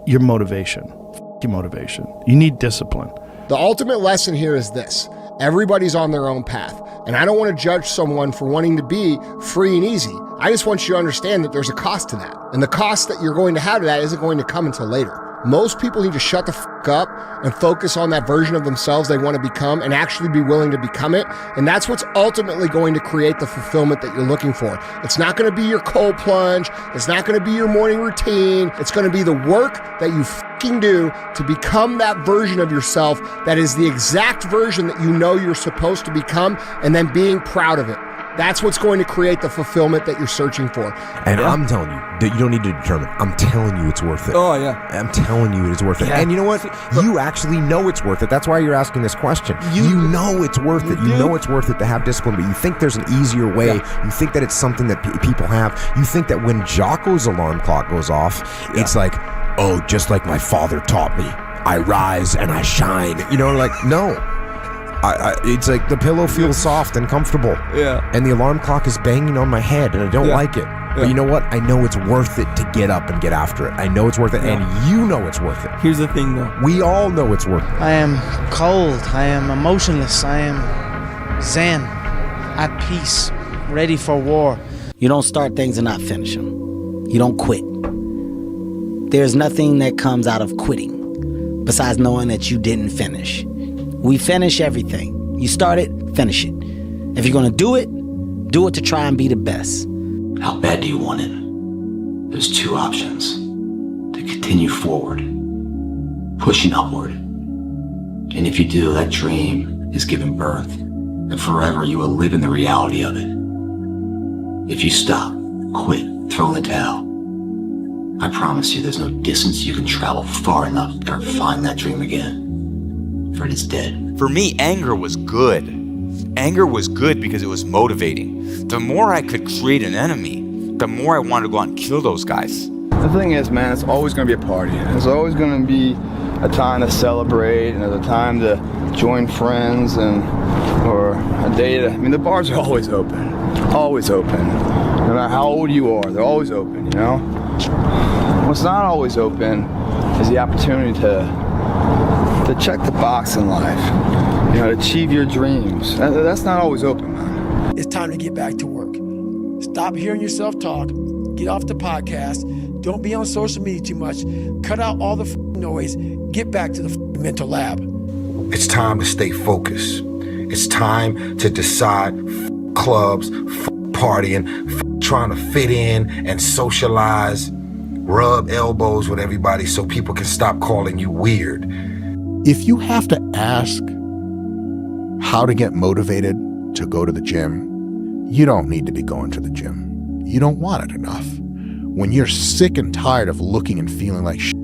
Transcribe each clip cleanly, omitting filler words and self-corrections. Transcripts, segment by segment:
your motivation. Your motivation. You need discipline. The ultimate lesson here is this. Everybody's on their own path. And I don't want to judge someone for wanting to be free and easy. I just want you to understand that there's a cost to that. And the cost that you're going to have to that isn't going to come until later. Most people need to shut the fuck up and focus on that version of themselves they want to become and actually be willing to become it. And that's what's ultimately going to create the fulfillment that you're looking for. It's not going to be your cold plunge. It's not going to be your morning routine. It's going to be the work that you fucking do to become that version of yourself that is the exact version that you know you're supposed to become, and then being proud of it. That's what's going to create the fulfillment that you're searching for. And I'm telling you that you don't need to determine. I'm telling you it's worth it. Oh, yeah. I'm telling you it's worth it. Yeah. And you know what? You actually know it's worth it. That's why you're asking this question. You know it's worth it. You know it's worth it to have discipline, but you think there's an easier way. Yeah. You think that it's something that people have. You think that when Jocko's alarm clock goes off, it's like, oh, just like my father taught me, I rise and I shine. You know, like, no. It's like the pillow feels soft and comfortable. Yeah. And the alarm clock is banging on my head and I don't like it. Yeah. But you know what? I know it's worth it to get up and get after it. I know it's worth it, and you know it's worth it. Here's the thing, though. We all know it's worth it. I am cold. I am emotionless. I am zen, at peace, ready for war. You don't start things and not finish them. You don't quit. There's nothing that comes out of quitting besides knowing that you didn't finish. We finish everything. You start it, finish it. If you're going to do it to try and be the best. How bad do you want it? There's two options. To continue forward, pushing upward. And if you do, that dream is given birth, and forever you will live in the reality of it. If you stop, quit, throw in the towel, I promise you there's no distance you can travel far enough to ever find that dream again. For it is dead. For me, anger was good. Anger was good because it was motivating. The more I could create an enemy, the more I wanted to go out and kill those guys. The thing is, man, it's always going to be a party. There's always going to be a time to celebrate, and there's a time to join friends or a day to... I mean, the bars are always open. Always open. No matter how old you are, they're always open, you know? What's not always open is the opportunity to check the box in life, you know, to achieve your dreams. That's not always open, man. It's time to get back to work. Stop hearing yourself talk. Get off the podcast. Don't be on social media too much. Cut out all the noise. Get back to the mental lab. It's time to stay focused. It's time to decide clubs, partying, trying to fit in and socialize, rub elbows with everybody so people can stop calling you weird. If you have to ask how to get motivated to go to the gym, you don't need to be going to the gym. You don't want it enough. When you're sick and tired of looking and feeling like shit,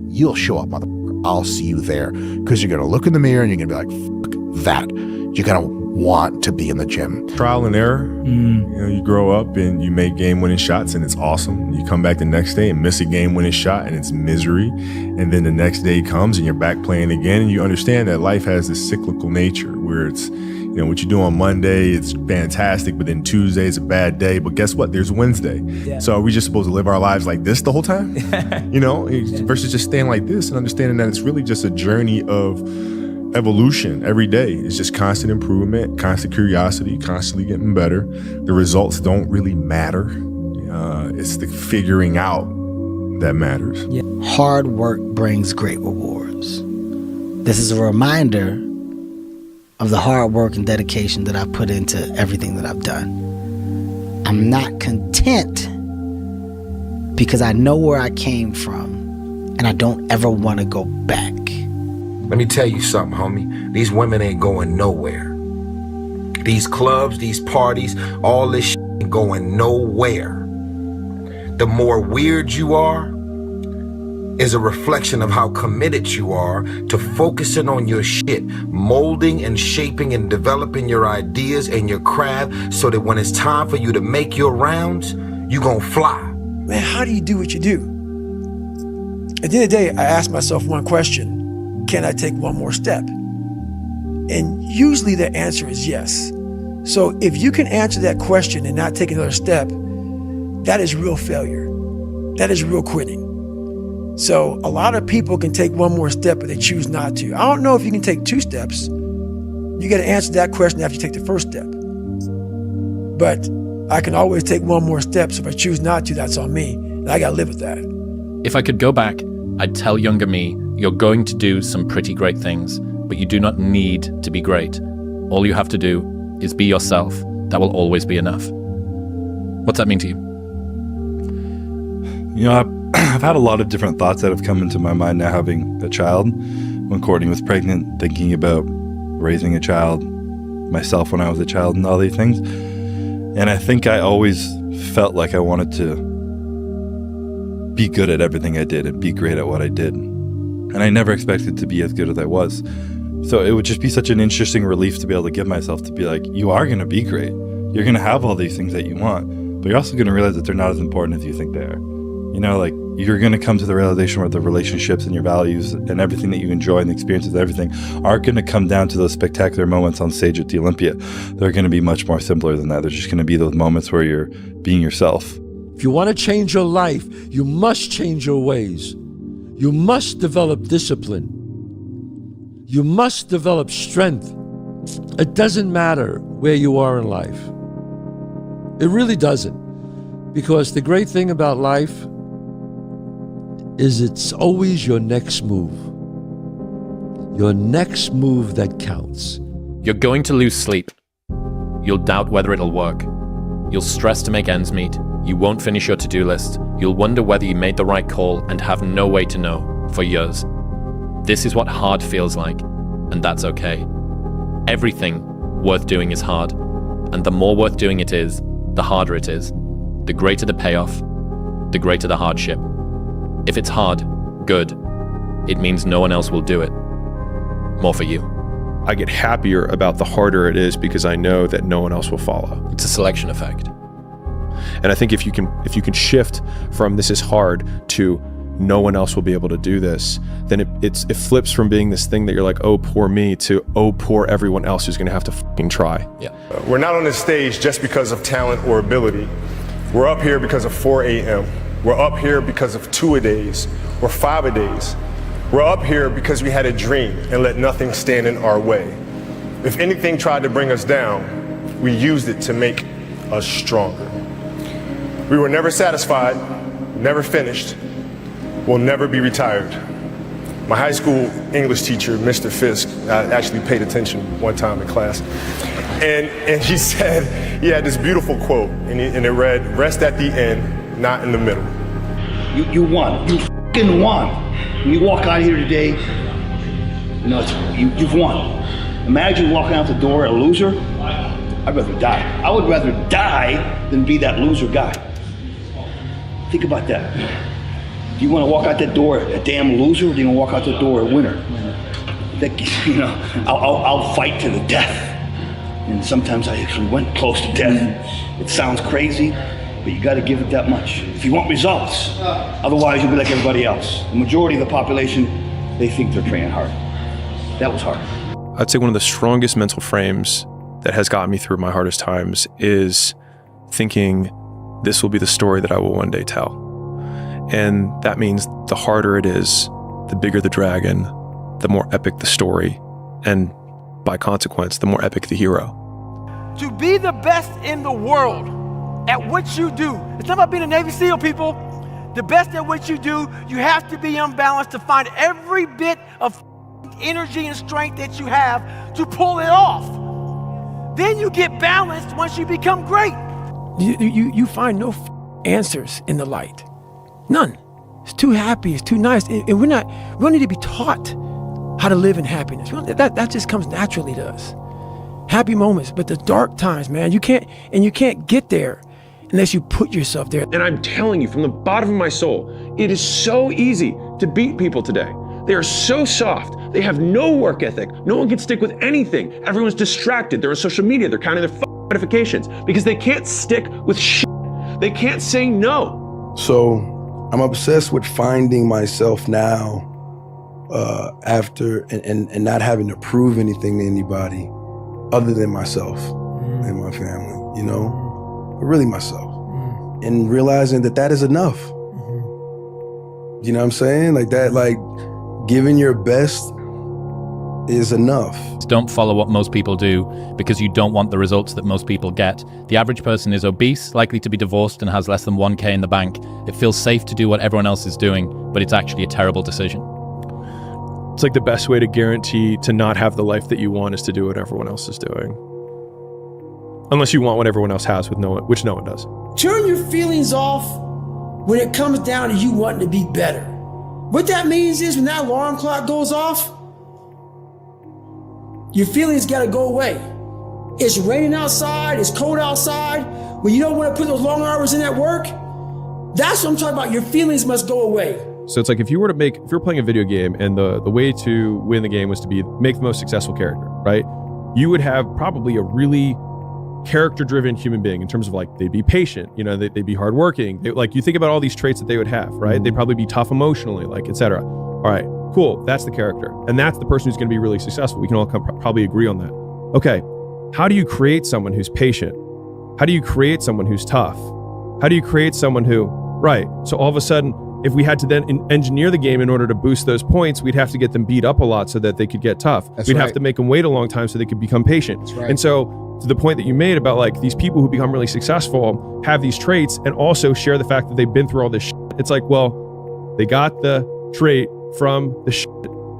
you'll show up, motherfucker. I'll see you there. Because you're going to look in the mirror and you're going to be like, fuck that. You're going to want to be in the gym. Trial and error. You know, you grow up and you make game-winning shots and it's awesome. You come back the next day and miss a game-winning shot and it's misery. And then the next day comes and you're back playing again, and you understand that life has this cyclical nature where it's, you know, what you do on Monday, it's fantastic, but then Tuesday is a bad day. But guess what? There's Wednesday. Yeah. So are we just supposed to live our lives like this the whole time? You know, versus just staying like this and understanding that it's really just a journey of evolution every day. It's just constant improvement, constant curiosity, constantly getting better. The results don't really matter. It's the figuring out that matters. Yeah. Hard work brings great rewards. This is a reminder of the hard work and dedication that I put into everything that I've done. I'm not content because I know where I came from and I don't ever want to go back. Let me tell you something, homie. These women ain't going nowhere. These clubs, these parties, all this shit ain't going nowhere. The more weird you are is a reflection of how committed you are to focusing on your shit, molding and shaping and developing your ideas and your craft so that when it's time for you to make your rounds, you gonna fly. Man, how do you do what you do? At the end of the day, I ask myself one question: can I take one more step? And usually the answer is yes. So if you can answer that question and not take another step, that is real failure. That is real quitting. So a lot of people can take one more step, but they choose not to. I don't know if you can take 2 steps. You got to answer that question after you take the first step. But I can always take one more step, so if I choose not to, that's on me. And I got to live with that. If I could go back, I'd tell younger me, you're going to do some pretty great things, but you do not need to be great. All you have to do is be yourself. That will always be enough. What's that mean to you? You know, I've had a lot of different thoughts that have come into my mind now having a child. When Courtney was pregnant, thinking about raising a child, myself when I was a child, and all these things. And I think I always felt like I wanted to be good at everything I did and be great at what I did. And I never expected to be as good as I was. So it would just be such an interesting relief to be able to give myself to be like, you are going to be great. You're going to have all these things that you want, but you're also going to realize that they're not as important as you think they are. You know, like, you're going to come to the realization where the relationships and your values and everything that you enjoy and the experiences and everything aren't going to come down to those spectacular moments on stage at the Olympia. They're going to be much more simpler than that. They're just going to be those moments where you're being yourself. If you want to change your life, you must change your ways. You must develop discipline. You must develop strength. It doesn't matter where you are in life. It really doesn't. Because the great thing about life is it's always your next move. Your next move that counts. You're going to lose sleep. You'll doubt whether it'll work. You'll stress to make ends meet. You won't finish your to-do list. You'll wonder whether you made the right call and have no way to know for years. This is what hard feels like, and that's okay. Everything worth doing is hard, and the more worth doing it is, the harder it is. The greater the payoff, the greater the hardship. If it's hard, good. It means no one else will do it. More for you. I get happier about the harder it is because I know that no one else will follow. It's a selection effect. And I think if you can shift from this is hard to no one else will be able to do this, then it flips from being this thing that you're like, oh, poor me, to oh, poor everyone else who's going to have to fucking try. Yeah. We're not on this stage just because of talent or ability. We're up here because of 4 a.m. We're up here because of 2-a-days or 5-a-days. We're up here because we had a dream and let nothing stand in our way. If anything tried to bring us down, we used it to make us stronger. We were never satisfied, never finished, will never be retired. My high school English teacher, Mr. Fisk, I actually paid attention one time in class, and he said, he had this beautiful quote, and it read, rest at the end, not in the middle. You won. You f***ing won. When you walk out of here today, you know, you've won. Imagine walking out the door a loser. I'd rather die. I would rather die than be that loser guy. Think about that. Do you want to walk out that door a damn loser, or do you want to walk out the door a winner? You know, I'll fight to the death. And sometimes I actually went close to death. It sounds crazy, but you got to give it that much if you want results. Otherwise, you'll be like everybody else. The majority of the population, they think they're training hard. That was hard. I'd say one of the strongest mental frames that has gotten me through my hardest times is thinking this will be the story that I will one day tell. And that means the harder it is, the bigger the dragon, the more epic the story, and by consequence, the more epic the hero. To be the best in the world at what you do, it's not about being a Navy SEAL, people. The best at what you do, you have to be unbalanced to find every bit of energy and strength that you have to pull it off. Then you get balanced once you become great. You find no answers in the light. None. It's too happy, it's too nice. And we don't need to be taught how to live in happiness. That just comes naturally to us. Happy moments, but the dark times, man, you can't get there unless you put yourself there. And I'm telling you from the bottom of my soul, it is so easy to beat people today. They are so soft. They have no work ethic. No one can stick with anything. Everyone's distracted. They're on social media. They're counting their notifications because they can't stick with shit. They can't say no. So I'm obsessed with finding myself now after and not having to prove anything to anybody other than myself and my family, you know, but really myself, and realizing that is enough. You know what I'm saying? Like that, like giving your best is enough. Don't follow what most people do because you don't want the results that most people get. The average person is obese, likely to be divorced, and has less than 1K in the bank. It feels safe to do what everyone else is doing, but it's actually a terrible decision. It's like the best way to guarantee to not have the life that you want is to do what everyone else is doing. Unless you want what everyone else has, which no one does. Turn your feelings off when it comes down to you wanting to be better. What that means is when that alarm clock goes off, your feelings gotta go away. It's raining outside, it's cold outside, when you don't wanna put those long hours in at work, that's what I'm talking about. Your feelings must go away. So it's like if you're playing a video game and the way to win the game was to make the most successful character, right? You would have probably a really character-driven human being in terms of like, they'd be patient, they'd be hardworking. Like you think about all these traits that they would have, right? They'd probably be tough emotionally, like, etc. All right, cool, that's the character. And that's the person who's gonna be really successful. We can all probably agree on that. Okay, how do you create someone who's patient? How do you create someone who's tough? How do you create someone who, right, so all of a sudden, if we had to then engineer the game in order to boost those points, we'd have to get them beat up a lot so that they could get tough. We'd have to make them wait a long time so they could become patient. That's right. And so to the point that you made about like these people who become really successful have these traits and also share the fact that they've been through all this shit. It's like, well, they got the trait from the shit,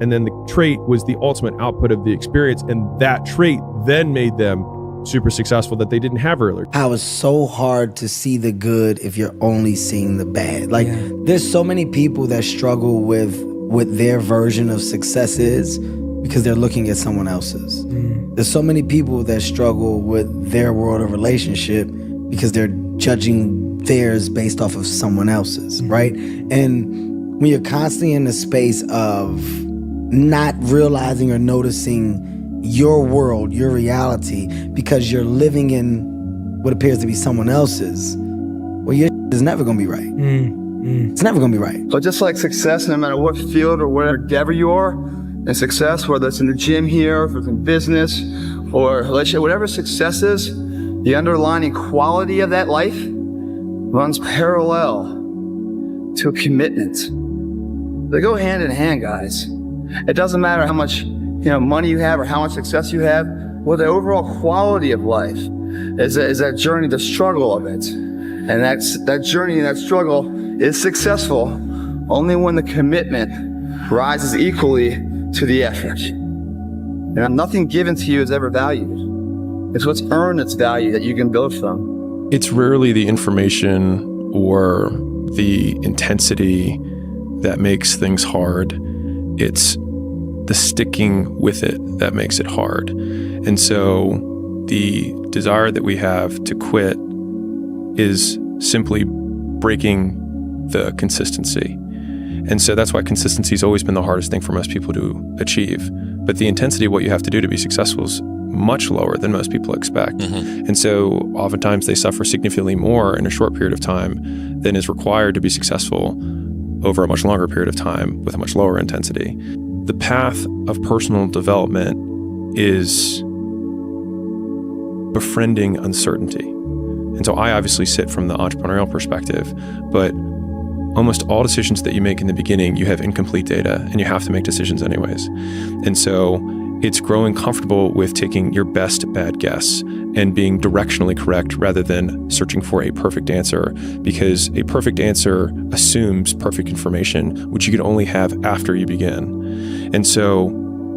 and then the trait was the ultimate output of the experience, and that trait then made them super successful that they didn't have earlier. How it's so hard to see the good if you're only seeing the bad. Like, there's so many people that struggle with what their version of success is because they're looking at someone else's. There's so many people that struggle with their world of relationship because they're judging theirs based off of someone else's, right? And when you're constantly in the space of not realizing or noticing your world, your reality, because you're living in what appears to be someone else's, well, your is never gonna be right. It's never gonna be right. So just like success, no matter what field or whatever endeavor you are, and success, whether it's in the gym here, if it's in business, or whatever success is, the underlying quality of that life runs parallel to a commitment. They go hand in hand, guys. It doesn't matter how much money you have or how much success you have. Well, the overall quality of life is that journey, the struggle of it. And that journey and that struggle is successful only when the commitment rises equally to the effort. And nothing given to you is ever valued. It's what's earned its value that you can build from. It's rarely the information or the intensity that makes things hard. It's the sticking with it that makes it hard. And so the desire that we have to quit is simply breaking the consistency. And so that's why consistency has always been the hardest thing for most people to achieve. But the intensity of what you have to do to be successful is much lower than most people expect. And so oftentimes they suffer significantly more in a short period of time than is required to be successful over a much longer period of time with a much lower intensity. The path of personal development is befriending uncertainty. And so I obviously sit from the entrepreneurial perspective, but almost all decisions that you make in the beginning, you have incomplete data and you have to make decisions anyways. And so it's growing comfortable with taking your best bad guess and being directionally correct rather than searching for a perfect answer, because a perfect answer assumes perfect information, which you can only have after you begin. And so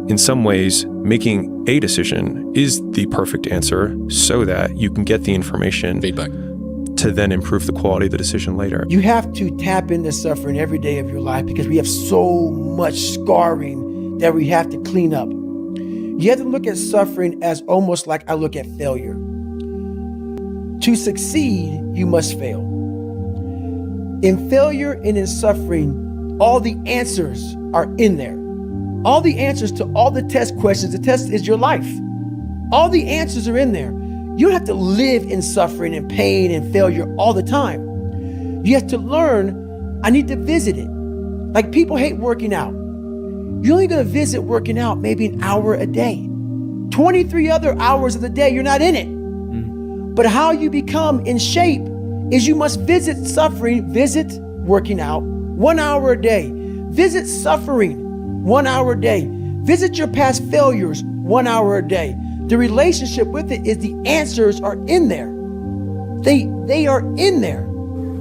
in some ways, making a decision is the perfect answer so that you can get the information feedback to then improve the quality of the decision later. You have to tap into suffering every day of your life because we have so much scarring that we have to clean up. You have to look at suffering as almost like I look at failure. To succeed, you must fail. In failure and in suffering, all the answers are in there. All the answers to all the test questions. The test is your life. All the answers are in there. You don't have to live in suffering and pain and failure all the time. You have to learn, I need to visit it. Like people hate working out. You're only gonna visit working out maybe an hour a day. 23 other hours of the day, you're not in it. But how you become in shape is you must visit suffering, visit working out 1 hour a day. Visit suffering 1 hour a day. Visit your past failures 1 hour a day. The relationship with it is the answers are in there. They are in there.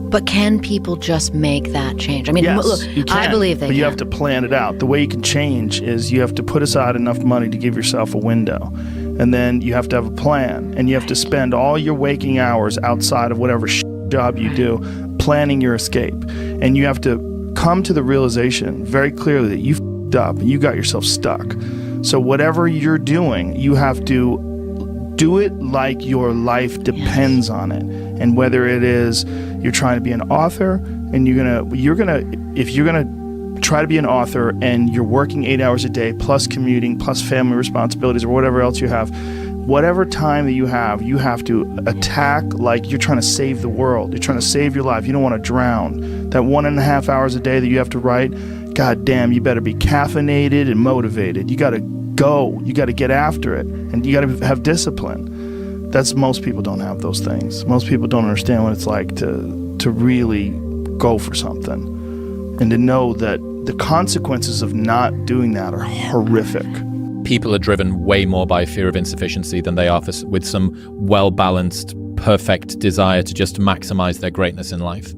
But can people just make that change? I mean, yes, look, you can, I believe they but you can. have to plan it out. The way you can change is you have to put aside enough money to give yourself a window. And then you have to have a plan. And you have to spend all your waking hours outside of whatever job you do planning your escape. And you have to come to the realization very clearly that you f***ed up and you got yourself stuck. So whatever you're doing, you have to do it like your life depends on it. And whether it is you're trying to be an author and if you're gonna try to be an author and you're working 8 hours a day plus commuting plus family responsibilities or whatever else you have, whatever time that you have to attack like you're trying to save the world. You're trying to save your life. You don't want to drown. That 1.5 hours a day that you have to write, God damn, you better be caffeinated and motivated. You gotta go. You gotta get after it. And you gotta have discipline. Most people don't have those things. Most people don't understand what it's like to really go for something and to know that the consequences of not doing that are horrific. People are driven way more by fear of insufficiency than they are with some well-balanced, perfect desire to just maximize their greatness in life.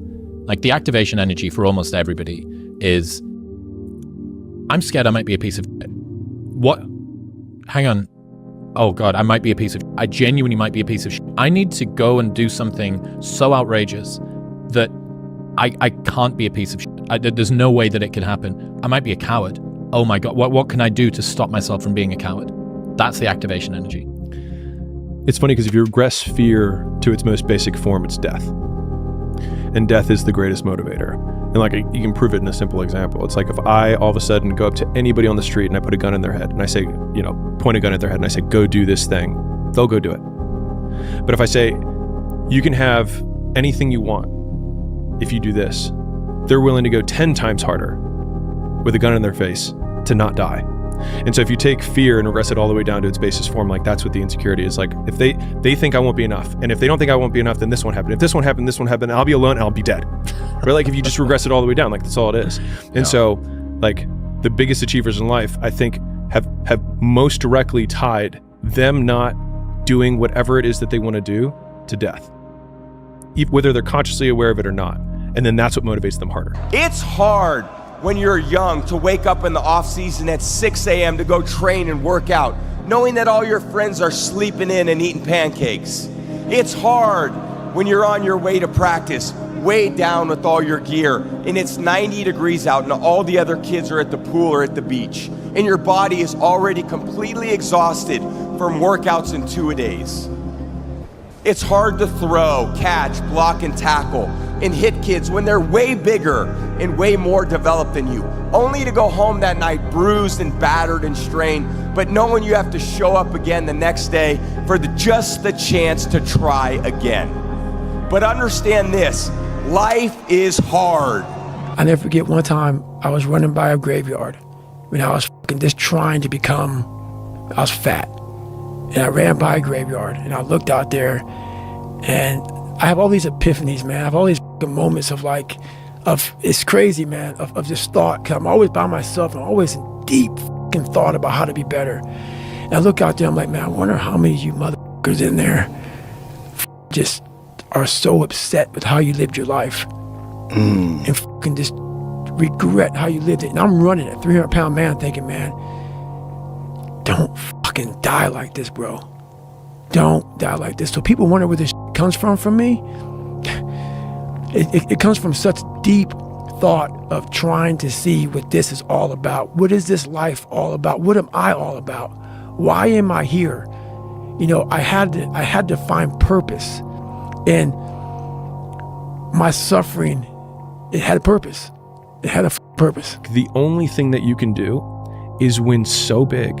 Like the activation energy for almost everybody is, I'm scared I might be a piece of shit. What? Hang on. Oh God, I might be a piece of shit. I genuinely might be a piece of shit. I need to go and do something so outrageous that I can't be a piece of shit. There's no way that it can happen. I might be a coward. Oh my God, what can I do to stop myself from being a coward? That's the activation energy. It's funny because if you regress fear to its most basic form, it's death. And death is the greatest motivator. And like you can prove it in a simple example. It's like if I all of a sudden go up to anybody on the street and I put a gun in their head and I say, point a gun at their head and I say, go do this thing, they'll go do it. But if I say, you can have anything you want if you do this, they're willing to go 10 times harder with a gun in their face to not die. And so if you take fear and regress it all the way down to its basis form, like that's what the insecurity is. Like if they think I won't be enough, and if they don't think I won't be enough, then this won't happen. If this won't happen, I'll be alone and I'll be dead. Or like if you just regress it all the way down, like that's all it is. And so like the biggest achievers in life, I think have most directly tied them not doing whatever it is that they want to do to death, whether they're consciously aware of it or not. And then that's what motivates them harder. It's hard when you're young to wake up in the off season at 6 a.m. to go train and work out, knowing that all your friends are sleeping in and eating pancakes. It's hard when you're on your way to practice, weighed down with all your gear, and it's 90 degrees out and all the other kids are at the pool or at the beach, and your body is already completely exhausted from workouts in 2-a-days. It's hard to throw, catch, block, and tackle, and hit kids when they're way bigger and way more developed than you, only to go home that night bruised and battered and strained, but knowing you have to show up again the next day for just the chance to try again. But understand this, life is hard. I never forget one time I was running by a graveyard when I was just trying to I was fat. And I ran by a graveyard and I looked out there and I have all these epiphanies, man. I have all these moments of it's crazy, man, of just thought. Cause I'm always by myself. I'm always in deep thought about how to be better. And I look out there, I'm like, man, I wonder how many of you motherfuckers in there just are so upset with how you lived your life and just regret how you lived it. And I'm running a 300-pound man thinking, man, don't fucking die like this, bro. Don't die like this. So people wonder where this comes from me. It comes from such deep thought of trying to see what this is all about. What is this life all about? What am I all about? Why am I here? I had to find purpose. And my suffering, it had a purpose. It had a purpose. The only thing that you can do is win so big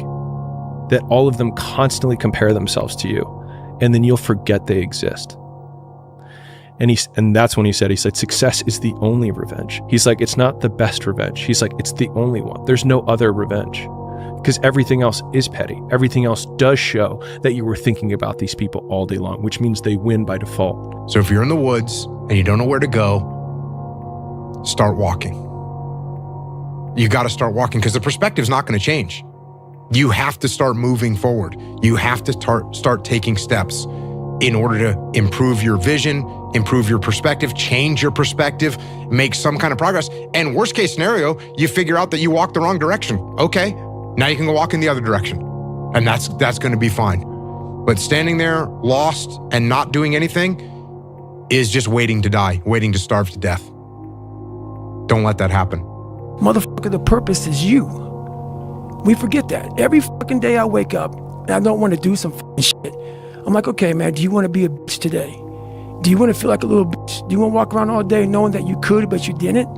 that all of them constantly compare themselves to you, and then you'll forget they exist. And that's when he said, success is the only revenge. He's like, it's not the best revenge. He's like, it's the only one. There's no other revenge. Because everything else is petty. Everything else does show that you were thinking about these people all day long, which means they win by default. So if you're in the woods and you don't know where to go, start walking. You got to start walking because the perspective's not going to change. You have to start moving forward. You have to start taking steps in order to improve your vision, improve your perspective, change your perspective, make some kind of progress. And worst case scenario, you figure out that you walked the wrong direction. Okay, now you can go walk in the other direction. And that's going to be fine. But standing there lost and not doing anything is just waiting to die, waiting to starve to death. Don't let that happen. Motherfucker, the purpose is you. We forget that. Every fucking day I wake up and I don't want to do some fucking shit. I'm like, okay, man, do you want to be a bitch today? Do you want to feel like a little bitch? Do you want to walk around all day knowing that you could, but you didn't?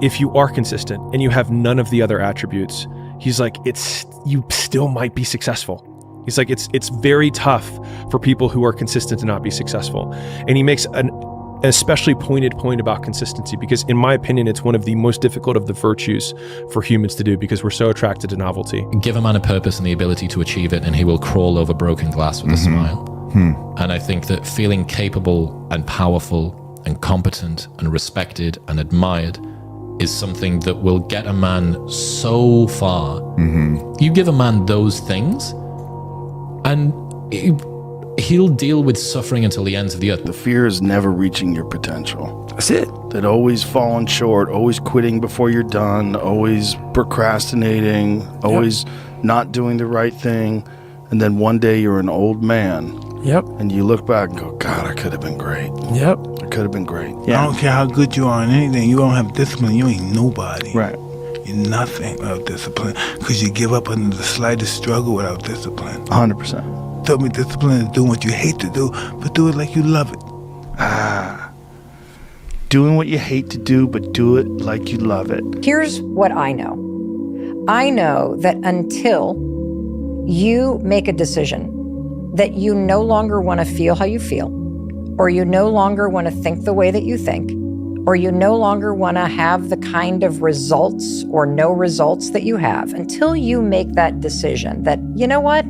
If you are consistent and you have none of the other attributes, he's like, you still might be successful. He's like, it's very tough for people who are consistent to not be successful. And he makes an especially pointed point about consistency, because in my opinion, it's one of the most difficult of the virtues for humans to do, because we're so attracted to novelty. Give a man a purpose and the ability to achieve it, and he will crawl over broken glass with a smile. And I think that feeling capable and powerful and competent and respected and admired is something that will get a man so far. You give a man those things and he'll deal with suffering until the ends of the earth. The fear is never reaching your potential. That's it. That always falling short, always quitting before you're done, always procrastinating, always not doing the right thing. And then one day you're an old man. Yep. And you look back and go, God, I could have been great. Yep. I could have been great. I don't care how good you are in anything. You don't have discipline. You ain't nobody. Right. You're nothing without discipline, because you give up under the slightest struggle without discipline. 100%. Tell me discipline is doing what you hate to do, but do it like you love it. Doing what you hate to do, but do it like you love it. Here's what I know. I know that until you make a decision that you no longer want to feel how you feel, or you no longer want to think the way that you think, or you no longer want to have the kind of results or no results that you have, until you make that decision that, you know what?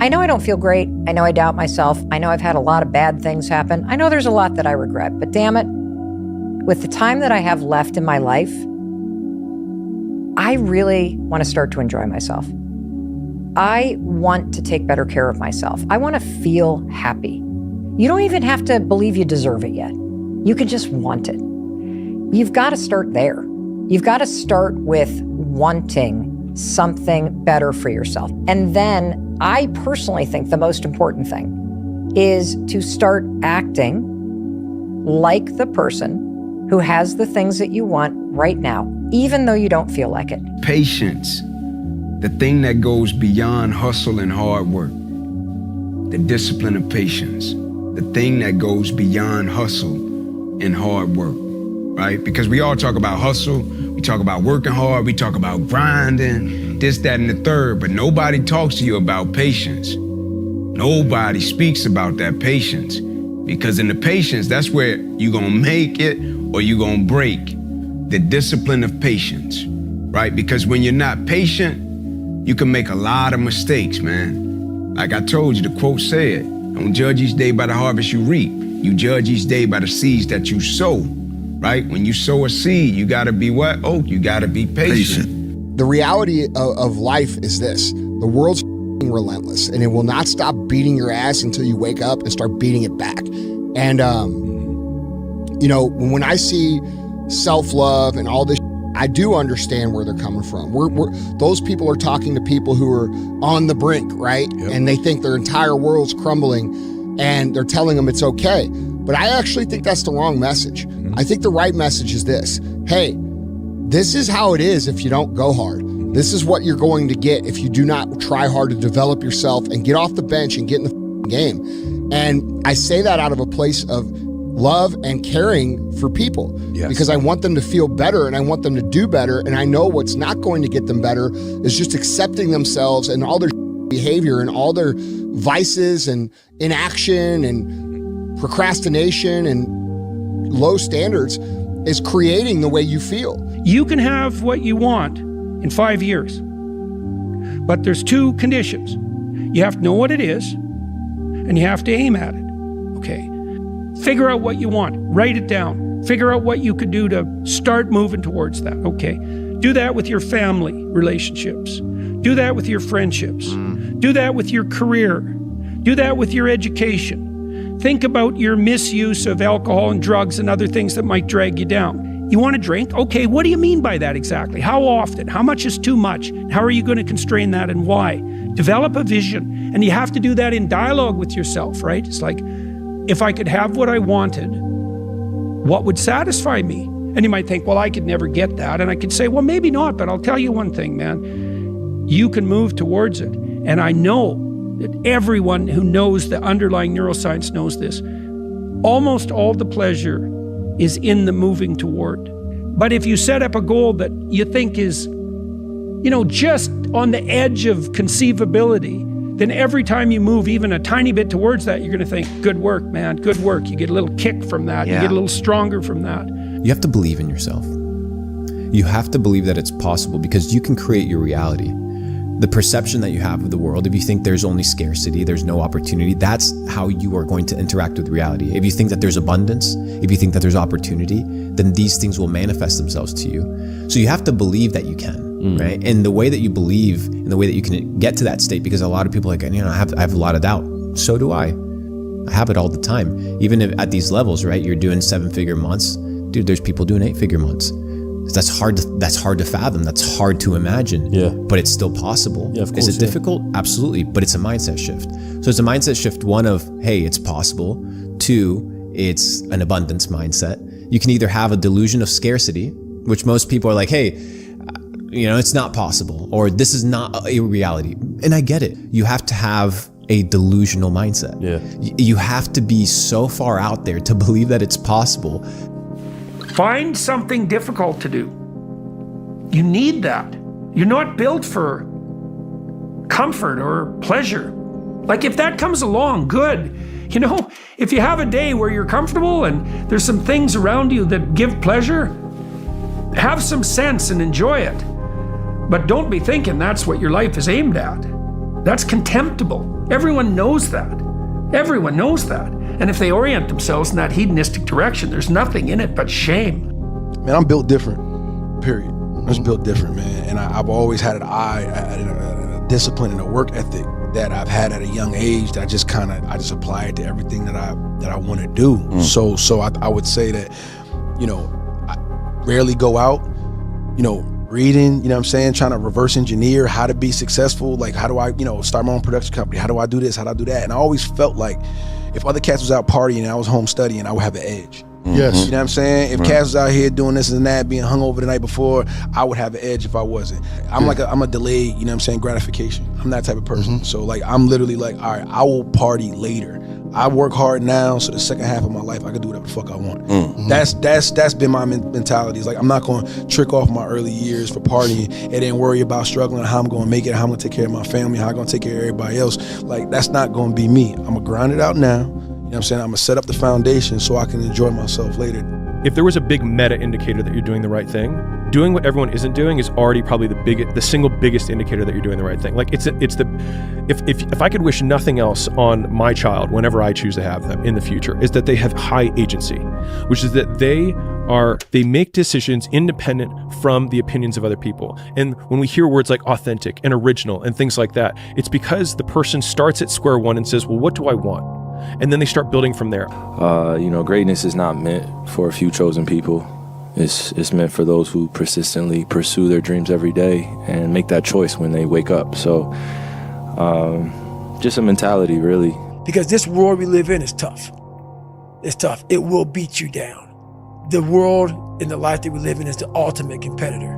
I know I don't feel great. I know I doubt myself. I know I've had a lot of bad things happen. I know there's a lot that I regret, but damn it, with the time that I have left in my life, I really want to start to enjoy myself. I want to take better care of myself. I want to feel happy. You don't even have to believe you deserve it yet. You can just want it. You've got to start there. You've got to start with wanting something better for yourself. And then I personally think the most important thing is to start acting like the person who has the things that you want right now, even though you don't feel like it. Patience, the thing that goes beyond hustle and hard work. The discipline of patience, the thing that goes beyond hustle and hard work, right? Because we all talk about hustle, we talk about working hard, we talk about grinding, this, that, and the third, but nobody talks to you about patience. Nobody speaks about that patience, because in the patience, that's where you're gonna make it or you're gonna break. The discipline of patience, right? Because when you're not patient, you can make a lot of mistakes, man. Like I told you, the quote said, don't judge each day by the harvest you reap. You judge each day by the seeds that you sow, right? When you sow a seed, you gotta be what? Oh, you gotta be patient. The reality of life is this: the world's relentless, and it will not stop beating your ass until you wake up and start beating it back. And, you know, when I see self-love and all this, I do understand where they're coming from. Those people are talking to people who are on the brink, right? Yep. And they think their entire world's crumbling, and they're telling them it's okay. But I actually think that's the wrong message. I think the right message is this: hey, this is how it is if you don't go hard. This is what you're going to get if you do not try hard to develop yourself and get off the bench and get in the game. And I say that out of a place of love and caring for people, because I want them to feel better and I want them to do better. And I know what's not going to get them better is just accepting themselves and all their behavior and all their vices and inaction and procrastination and low standards is creating the way you feel. You can have what you want in 5 years, but there's two conditions. You have to know what it is, and you have to aim at it. Okay. Figure out what you want. Write it down. Figure out what you could do to start moving towards that. Okay. Do that with your family relationships. Do that with your friendships. Do that with your career. Do that with your education. Think about your misuse of alcohol and drugs and other things that might drag you down. You want to drink? Okay, what do you mean by that exactly? How often? How much is too much? How are you going to constrain that and why? Develop a vision. And you have to do that in dialogue with yourself, right? It's like, if I could have what I wanted, what would satisfy me? And you might think, well, I could never get that. And I could say, well, maybe not, but I'll tell you one thing, man. You can move towards it. And I know that everyone who knows the underlying neuroscience knows this. Almost all the pleasure is in the moving toward. But if you set up a goal that you think is, just on the edge of conceivability, then every time you move even a tiny bit towards that, you're going to think, good work, man, good work. You get a little kick from that. You get a little stronger from that. You have to believe in yourself. You have to believe that it's possible because you can create your reality. The perception that you have of the world, if you think there's only scarcity, there's no opportunity, that's how you are going to interact with reality. If you think that there's abundance, if you think that there's opportunity, then these things will manifest themselves to you. So you have to believe that you can, right? And the way that you believe and the way that you can get to that state, because a lot of people are like, I have a lot of doubt. So do I. I have it all the time. Even if at these levels, right? You're doing 7-figure months. Dude, there's people doing 8-figure months. That's hard to fathom. That's hard to imagine. Yeah. But it's still possible. Yeah, of course. Is it difficult? Absolutely. But it's a mindset shift. So it's a mindset shift, one of, hey, it's possible. 2, it's an abundance mindset. You can either have a delusion of scarcity, which most people are like, hey, it's not possible, or this is not a reality. And I get it. You have to have a delusional mindset. Yeah. You have to be so far out there to believe that it's possible. Find something difficult to do. You need that. You're not built for comfort or pleasure. Like if that comes along, good. If you have a day where you're comfortable and there's some things around you that give pleasure, have some sense and enjoy it. But don't be thinking that's what your life is aimed at. That's contemptible. Everyone knows that. Everyone knows that. And if they orient themselves in that hedonistic direction, there's nothing in it but shame. Man, I'm built different, period. I'm just built different, man. And I've always had an eye, a discipline and a work ethic that I've had at a young age that I just apply it to everything that I want to do. So I would say that, I rarely go out, reading, trying to reverse engineer how to be successful. Like, how do I, start my own production company? How do I do this? How do I do that? And I always felt like if other cats was out partying and I was home studying, I would have an edge. Yes. You know what I'm saying? If cats was out here doing this and that, being hungover the night before, I would have an edge if I wasn't. I'm a delayed, gratification. I'm that type of person. So like, I'm literally like, all right, I will party later. I work hard now, so the second half of my life, I can do whatever the fuck I want. That's been my mentality. It's like, I'm not going to trick off my early years for partying and then worry about struggling, how I'm going to make it, how I'm going to take care of my family, how I'm going to take care of everybody else. Like, that's not going to be me. I'm going to grind it out now. You know what I'm saying? I'm going to set up the foundation so I can enjoy myself later. If there was a big meta indicator that you're doing the right thing, doing what everyone isn't doing is already probably the single biggest indicator that you're doing the right thing. Like if I could wish nothing else on my child whenever I choose to have them in the future, is that they have high agency, which is that they make decisions independent from the opinions of other people. And when we hear words like authentic and original and things like that, it's because the person starts at square one and says, well, what do I want? And then they start building from there. Greatness is not meant for a few chosen people. It's meant for those who persistently pursue their dreams every day and make that choice when they wake up. So just a mentality, really. Because this world we live in is tough. It's tough. It will beat you down. The world and the life that we live in is the ultimate competitor.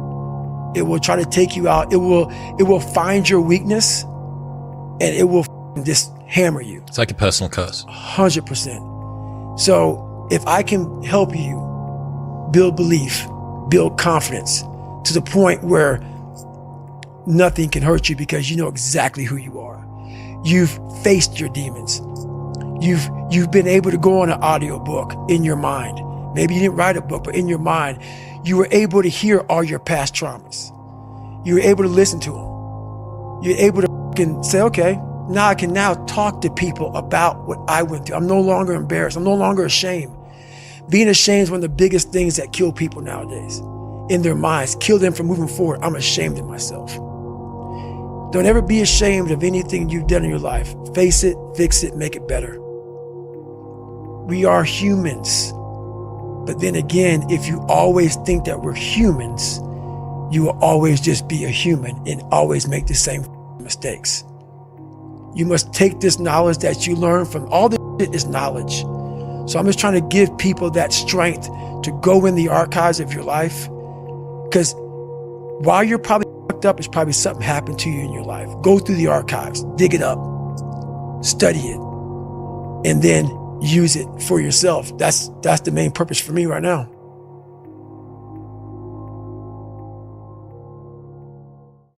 It will try to take you out. It will find your weakness and it will just hammer you. It's like a personal curse. 100%. So if I can help you build belief, build confidence to the point where nothing can hurt you because you know exactly who you are. You've faced your demons. You've been able to go on an audiobook in your mind. Maybe you didn't write a book, but in your mind, you were able to hear all your past traumas. You were able to listen to them. You're able to say, okay, now I can now talk to people about what I went through. I'm no longer embarrassed. I'm no longer ashamed. Being ashamed is one of the biggest things that kill people nowadays. in their minds, kill them from moving forward, I'm ashamed of myself. Don't ever be ashamed of anything you've done in your life. Face it, fix it, make it better. We are humans. But then again, if you always think that we're humans, you will always just be a human and always make the same mistakes. You must take this knowledge that you learn from all this shit is knowledge. So I'm just trying to give people that strength to go in the archives of your life. Because while you're probably fucked up, it's probably something happened to you in your life. Go through the archives, dig it up, study it, and then use it for yourself. That's the main purpose for me right now.